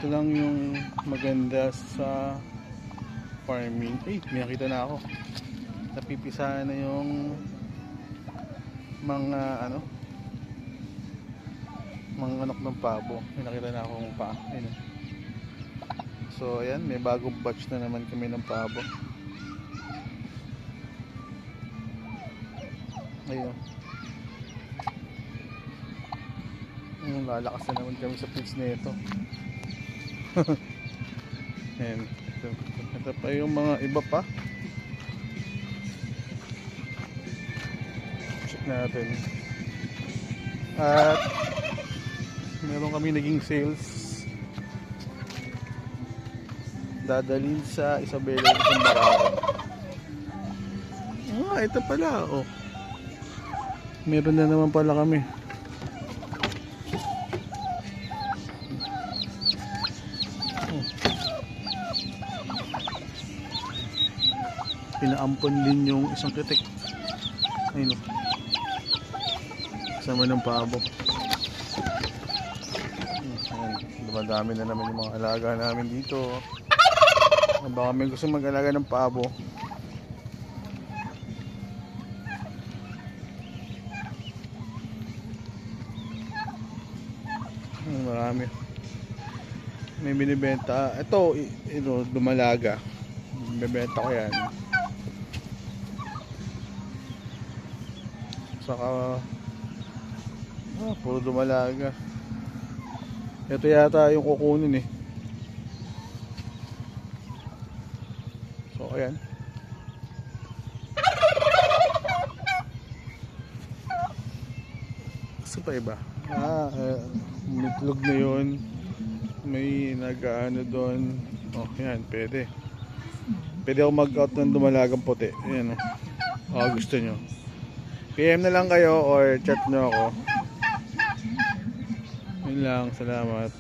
ito lang yung maganda sa farming. Ay, may nakita na ako. Napipisahan na yung mga mga anak ng pabo. May nakita na akong ayun. So ayan, may bagong batch na naman kami ng pabo. Ayun. Lalakas na naman kami sa feeds na ito. Ayan. Ito pa yung mga iba pa. Check natin. At meron kami naging sales. Dadalhin sa Isabela ng Barako. Ito pala. Oh. Meron na naman pala kami. Pinaampon din yung isang kritik. Ayun o. Kasama ng pabo. Dumadami na naman yung mga alaga namin dito. Baka may gusto mag-alaga ng pabo. Marami. May binibenta. Ito, dumalaga. Bibenta ko yan. Saka puro dumalaga. Ito yata yung kukunin eh. So ayan. Kasi pa iba. Mitlog na yun. May nag-ano doon. Oh yan, pwede. Pwede ako mag-out ng dumalagang puti. Ayan o. Gusto nyo. PM na lang kayo or chat nyo ako. Yun lang, salamat.